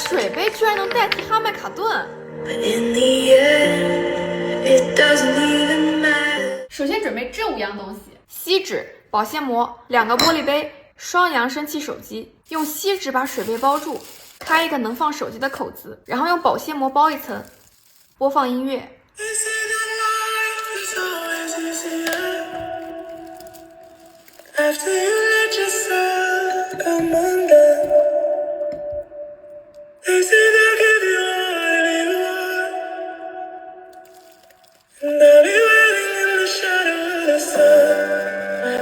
水杯居然能代替哈麦卡顿。首先准备这5样东西：锡纸、保鲜膜、2个玻璃杯、双扬声器手机。用锡纸把水杯包住，开一个能放手机的口子，然后用保鲜膜包一层，播放音乐。After you let yourself come undone, they say